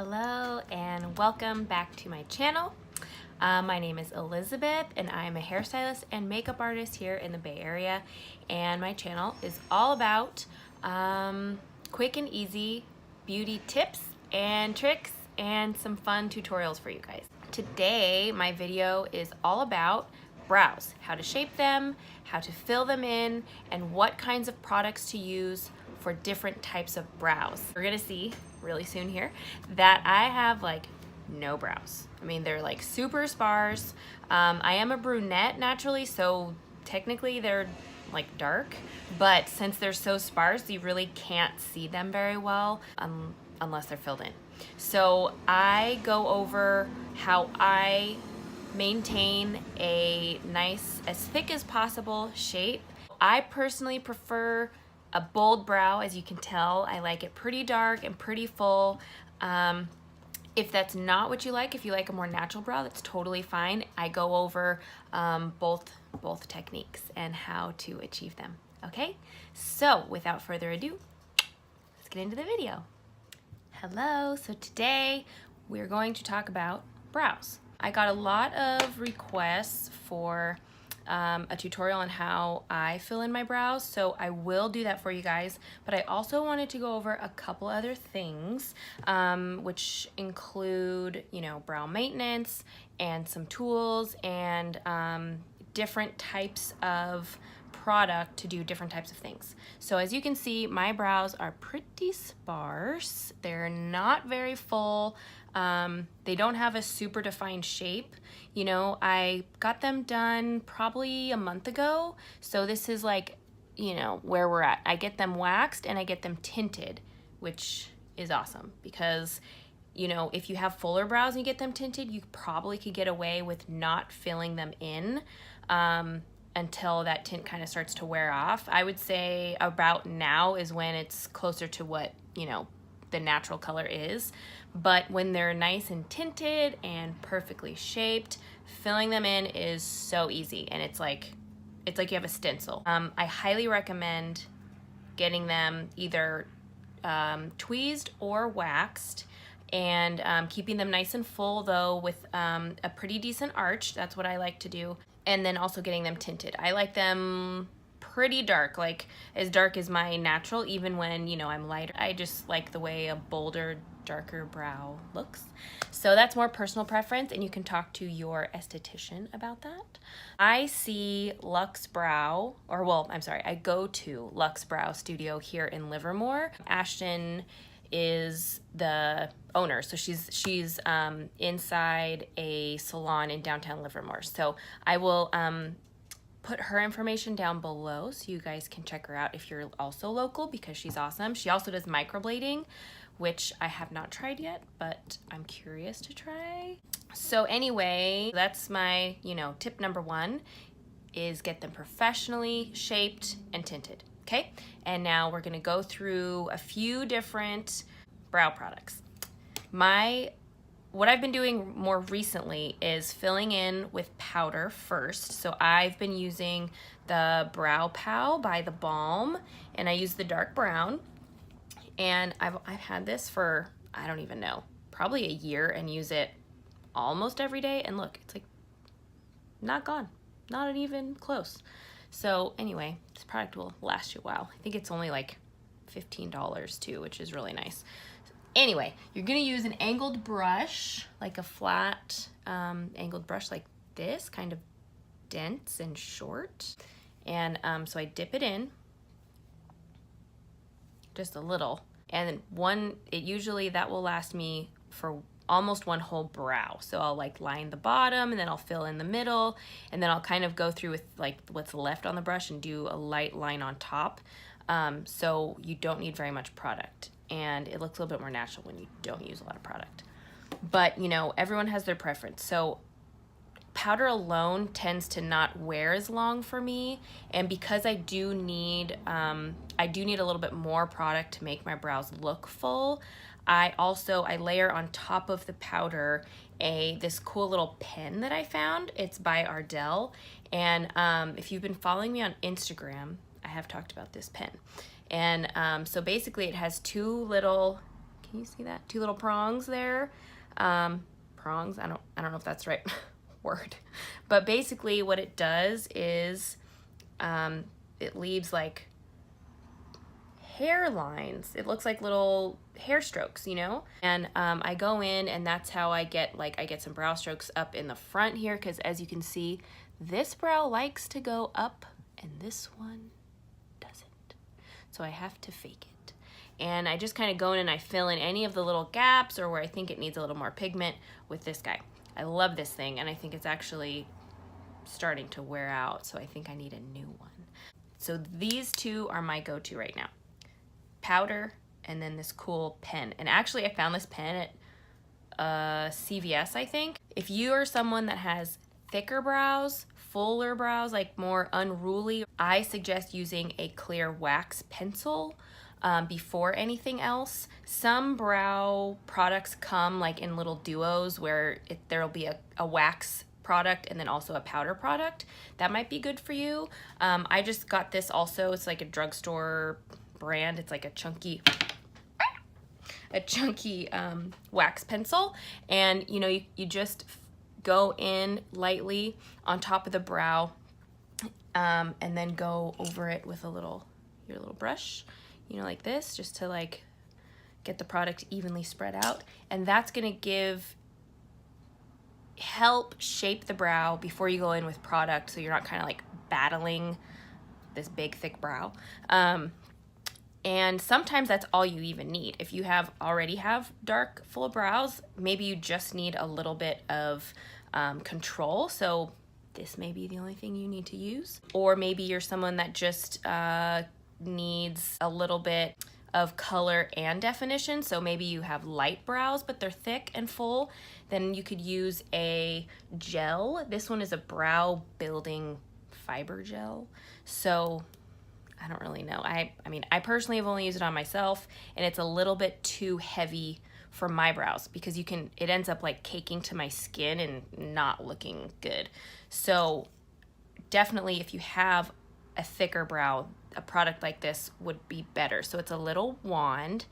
Hello and welcome back to my channel. My name is Elizabeth and I am a hairstylist and makeup artist here in the Bay Area, and my channel is all about quick and easy beauty tips and tricks and some fun tutorials for you guys. Today my video is all about brows, how to shape them, how to fill them in, and what kinds of products to use for different types of brows. We're gonna see really soon here that I have like no brows. I mean, they're like super sparse. I am a brunette naturally, so technically they're like dark, but since they're so sparse, you really can't see them very well unless they're filled in. So I go over how I maintain a nice, as thick as possible shape. I personally prefer a bold brow, as you can tell. I like it pretty dark and pretty full. If that's not what you like, if you like a more natural brow, that's totally fine. I go over both techniques and how to achieve them. Okay, so without further ado, let's get into the video. Hello, so today we're going to talk about brows. I got a lot of requests for a tutorial on how I fill in my brows, so I will do that for you guys, but I also wanted to go over a couple other things, which include, you know, brow maintenance and some tools and different types of product to do different types of things. So as you can see, my brows are pretty sparse. They're not very full. They don't have a super defined shape. You know, I got them done probably a month ago. So this is like, you know, where we're at. I get them waxed and I get them tinted, which is awesome because, you know, if you have fuller brows and you get them tinted, you probably could get away with not filling them in until that tint kind of starts to wear off. I would say about now is when it's closer to what, you know, the natural color is. But when they're nice and tinted and perfectly shaped, filling them in is so easy, and it's like you have a stencil. I highly recommend getting them either tweezed or waxed, and keeping them nice and full though with a pretty decent arch. That's what I like to do. And then also getting them tinted. I like them pretty dark, like as dark as my natural, even when, you know, I'm lighter. I just like the way a bolder, darker brow looks. So that's more personal preference, and you can talk to your esthetician about that. I see Luxe Brow, or well, I'm sorry, I go to Luxe Brow Studio here in Livermore. Ashton is the owner, so she's inside a salon in downtown Livermore. So I will put her information down below so you guys can check her out if you're also local, because she's awesome. She also does microblading, which I have not tried yet, but I'm curious to try. So anyway, that's my, you know, tip number one is get them professionally shaped and tinted. Okay, and now we're gonna go through a few different brow products. What I've been doing more recently is filling in with powder first. So I've been using the Brow Pow by TheBalm, and I use the dark brown. And I've had this for, I don't even know, probably a year, and use it almost every day. And look, it's like not gone, not even close. So anyway, this product will last you a while. I think it's only like $15 too, which is really nice. Anyway, you're gonna use an angled brush, like a flat angled brush like this, kind of dense and short. And so I dip it in just a little, and usually that will last me for almost one whole brow. So I'll like line the bottom, and then I'll fill in the middle, and then I'll kind of go through with like what's left on the brush and do a light line on top. So you don't need very much product, and it looks a little bit more natural when you don't use a lot of product. But you know, everyone has their preference. So powder alone tends to not wear as long for me, and because I do need a little bit more product to make my brows look full, I layer on top of the powder this cool little pen that I found. It's by Ardell, and if you've been following me on Instagram, I have talked about this pen. And so basically it has two little, Can you see that? Two little prongs there. Prongs, I don't know if that's the right word. But basically what it does is it leaves like hairlines. It looks like little hair strokes, you know? And I go in and that's how I get some brow strokes up in the front here, because as you can see, this brow likes to go up and this one doesn't. So I have to fake it. And I just kind of go in and I fill in any of the little gaps or where I think it needs a little more pigment with this guy. I love this thing and I think it's actually starting to wear out, so I think I need a new one. So these two are my go-to right now. Powder and then this cool pen. And actually I found this pen at CVS, I think. If you are someone that has thicker brows, fuller brows, like more unruly, I suggest using a clear wax pencil before anything else. Some brow products come like in little duos where there'll be a wax product and then also a powder product. That might be good for you. I just got this also. It's like a drugstore brand. It's like a chunky wax pencil, and you know, you just go in lightly on top of the brow and then go over it with your little brush, you know, like this, just to like get the product evenly spread out. And that's gonna help shape the brow before you go in with product, so you're not kind of like battling this big thick brow. And sometimes that's all you even need. If you already have dark full brows, maybe you just need a little bit of control, so this may be the only thing you need to use. Or maybe you're someone that just needs a little bit of color and definition, so maybe you have light brows but they're thick and full, then you could use a gel. This one is a brow building fiber gel. So I don't really know. I mean, I personally have only used it on myself, and it's a little bit too heavy for my brows because it ends up like caking to my skin and not looking good. So definitely if you have a thicker brow, a product like this would be better. So it's a little wand,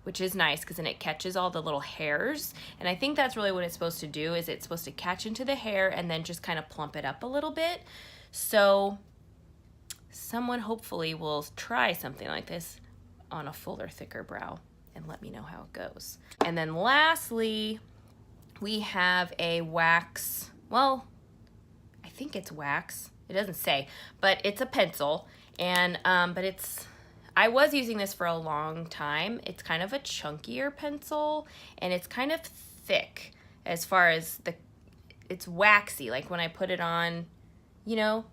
which is nice because then it catches all the little hairs. And I think that's really what it's supposed to do, is it's supposed to catch into the hair and then just kind of plump it up a little bit. So someone hopefully will try something like this on a fuller, thicker brow and let me know how it goes. And then lastly, we have a wax. Well, I think it's wax. It doesn't say, but it's a pencil. And I was using this for a long time. It's kind of a chunkier pencil and it's kind of thick as far as it's waxy. Like when I put it on, you know,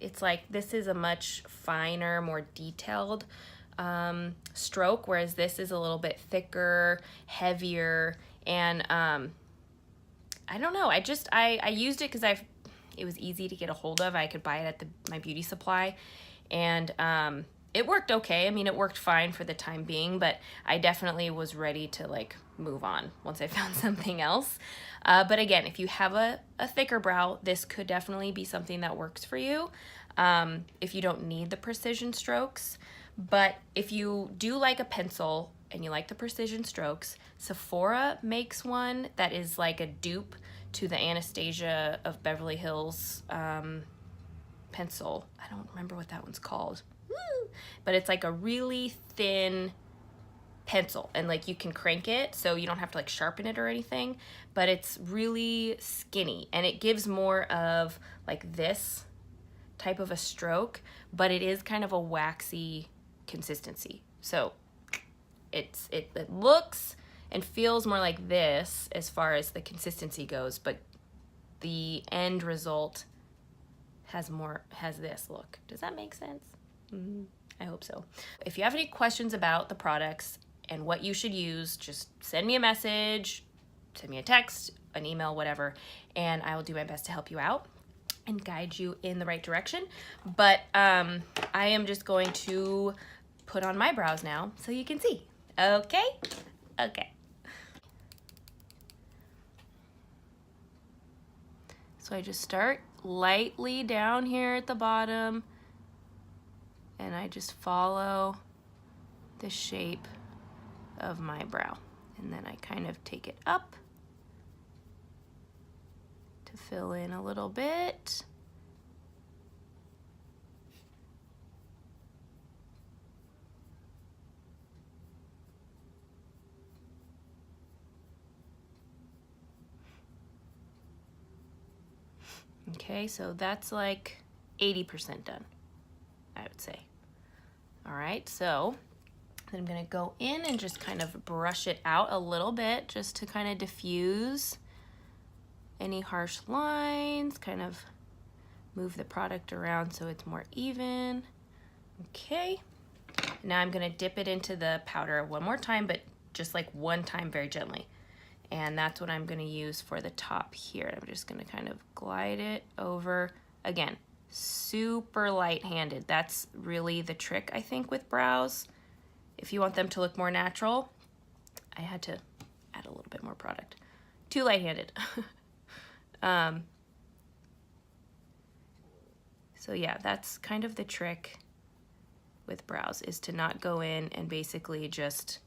it's like this is a much finer, more detailed stroke, whereas this is a little bit thicker, heavier, and I don't know. I used it because it was easy to get a hold of. I could buy it at my beauty supply, and it worked okay. I mean, it worked fine for the time being, but I definitely was ready to like move on once I found something else. But again, if you have a thicker brow, this could definitely be something that works for you if you don't need the precision strokes. But if you do like a pencil and you like the precision strokes, Sephora makes one that is like a dupe to the Anastasia of Beverly Hills pencil. I don't remember what that one's called. Woo! But it's like a really thin pencil, and like you can crank it so you don't have to like sharpen it or anything, but it's really skinny and it gives more of like this type of a stroke, but it is kind of a waxy consistency. So it looks and feels more like this as far as the consistency goes, but the end result has this look. Does that make sense? I hope so. If you have any questions about the products and what you should use, just send me a message, send me a text, an email, whatever, and I will do my best to help you out and guide you in the right direction. But I am just going to put on my brows now so you can see. Okay? Okay. So I just start lightly down here at the bottom, and I just follow the shape of my brow. And then I kind of take it up to fill in a little bit. Okay, so that's like 80% done, I would say. All right, so then I'm gonna go in and just kind of brush it out a little bit just to kind of diffuse any harsh lines, kind of move the product around so it's more even. Okay, now I'm gonna dip it into the powder one more time, but just like one time very gently. And that's what I'm gonna use for the top here. I'm just gonna kind of glide it over. Again, super light-handed. That's really the trick, I think, with brows. If you want them to look more natural, I had to add a little bit more product. Too light-handed. So yeah, that's kind of the trick with brows, is to not go in and basically just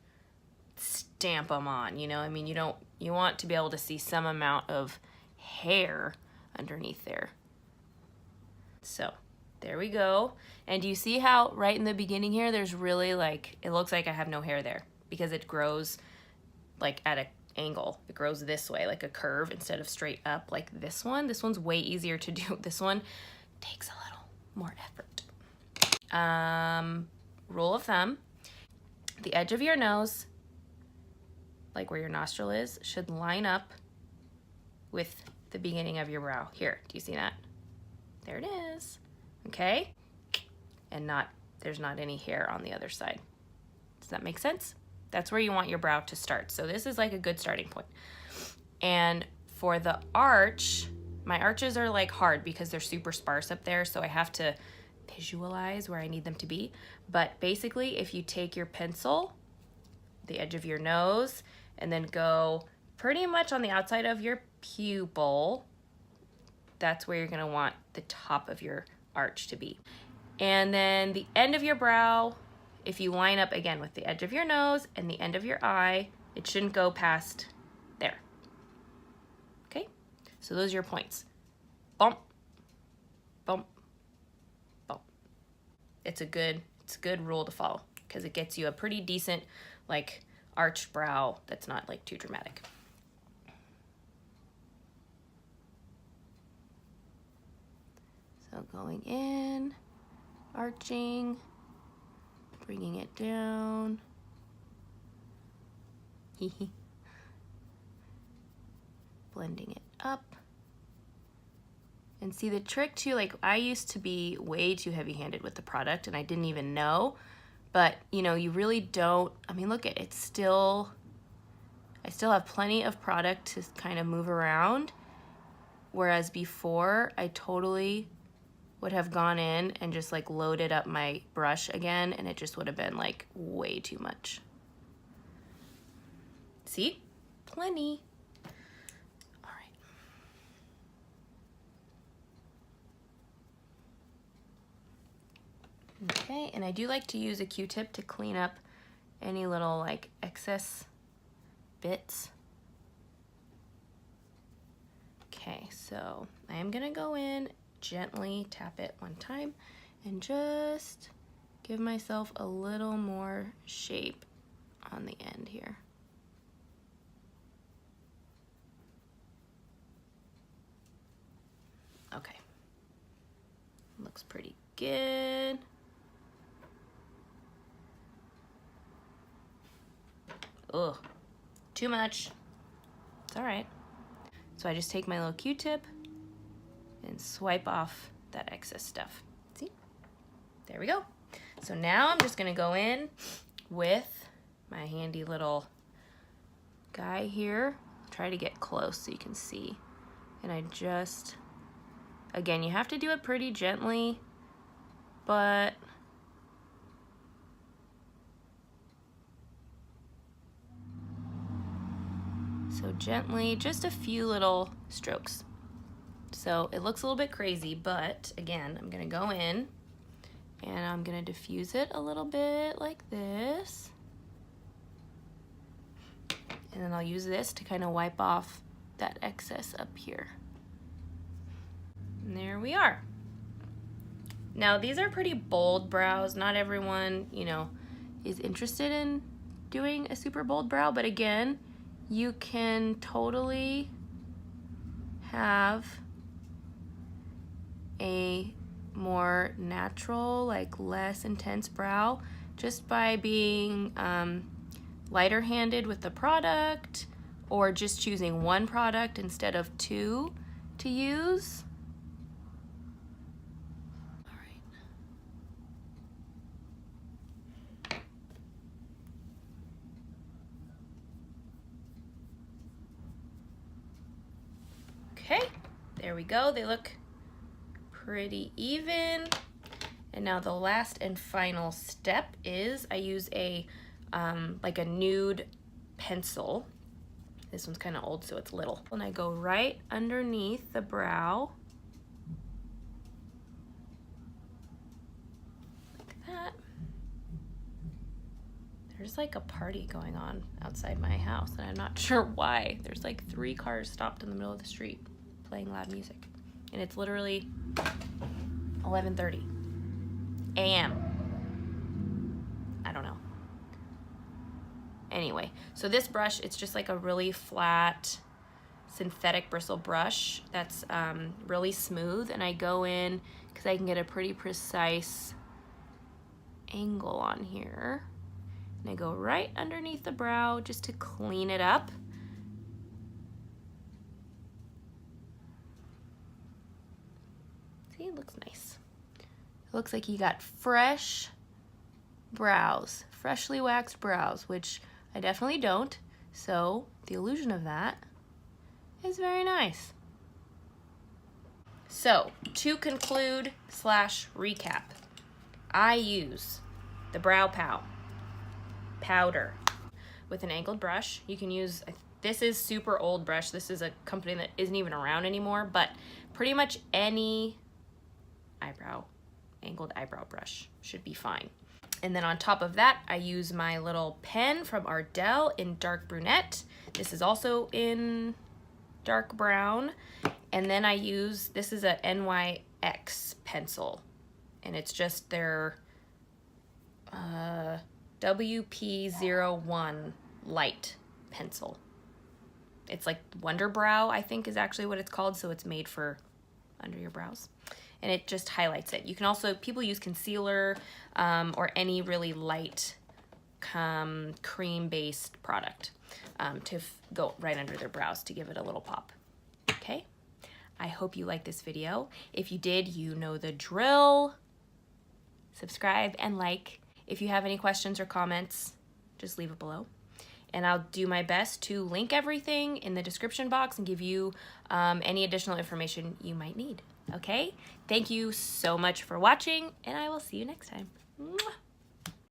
stamp them on, you know? I mean, you want to be able to see some amount of hair underneath there. So there we go. And do you see how right in the beginning here, there's really like, it looks like I have no hair there because it grows like at an angle. It grows this way, like a curve instead of straight up like this one. This one's way easier to do. This one takes a little more effort. Rule of thumb, the edge of your nose, like where your nostril is, should line up with the beginning of your brow. Here, do you see that? There it is, okay? And there's not any hair on the other side. Does that make sense? That's where you want your brow to start. So this is like a good starting point. And for the arch, my arches are like hard because they're super sparse up there, so I have to visualize where I need them to be. But basically, if you take your pencil, the edge of your nose, and then go pretty much on the outside of your pupil, that's where you're gonna want the top of your arch to be. And then the end of your brow, if you line up again with the edge of your nose and the end of your eye, it shouldn't go past there. Okay, so those are your points. Bump, bump, bump. It's a good rule to follow because it gets you a pretty decent like arched brow that's not like too dramatic. So going in, arching, bringing it down. Blending it up. And see the trick too, like I used to be way too heavy-handed with the product and I didn't even know, but you know, you really don't, I mean, look at it, I still have plenty of product to kind of move around, whereas before I totally would have gone in and just like loaded up my brush again and it just would have been like way too much. See? Plenty. All right. Okay, and I do like to use a Q-tip to clean up any little like excess bits. Okay, so I am gonna go in, gently tap it one time and just give myself a little more shape on the end here. Okay, looks pretty good. Ugh, too much. It's all right. So I just take my little Q-tip and swipe off that excess stuff. See? There we go. So now I'm just gonna go in with my handy little guy here. Try to get close so you can see. And I just, again, you have to do it pretty gently, but so gently, just a few little strokes. So it looks a little bit crazy, but again, I'm gonna go in and I'm gonna diffuse it a little bit like this. And then I'll use this to kind of wipe off that excess up here. And there we are. Now these are pretty bold brows. Not everyone, you know, is interested in doing a super bold brow, but again, you can totally have a more natural, like less intense brow just by being lighter handed with the product, or just choosing one product instead of two to use. All right. Okay, there we go. They look pretty even. And now the last and final step is I use a like a nude pencil. This one's kind of old, so it's little. And I go right underneath the brow. Like that. There's like a party going on outside my house, and I'm not sure why. There's like 3 cars stopped in the middle of the street playing loud music. And it's literally 11:30 a.m. I don't know. Anyway, so this brush, it's just like a really flat synthetic bristle brush that's really smooth, and I go in because I can get a pretty precise angle on here. And I go right underneath the brow just to clean it up. See, it looks nice. It looks like you got fresh brows, freshly waxed brows, which I definitely don't. So the illusion of that is very nice. So to conclude / recap, I use the Brow powder with an angled brush. You can use, this is super old brush. This is a company that isn't even around anymore, but pretty much any angled eyebrow brush should be fine. And then on top of that, I use my little pen from Ardell in dark brunette. This is also in dark brown. And then I use, this is a NYX pencil, and it's just their WP01 light pencil. It's like WonderBrow, I think is actually what it's called, so it's made for under your brows. And it just highlights it. You can also, people use concealer or any really light cream-based product to go right under their brows to give it a little pop. Okay? I hope you liked this video. If you did, you know the drill. Subscribe and like. If you have any questions or comments, just leave it below. And I'll do my best to link everything in the description box and give you any additional information you might need. Okay? Thank you so much for watching, and I will see you next time. Mwah.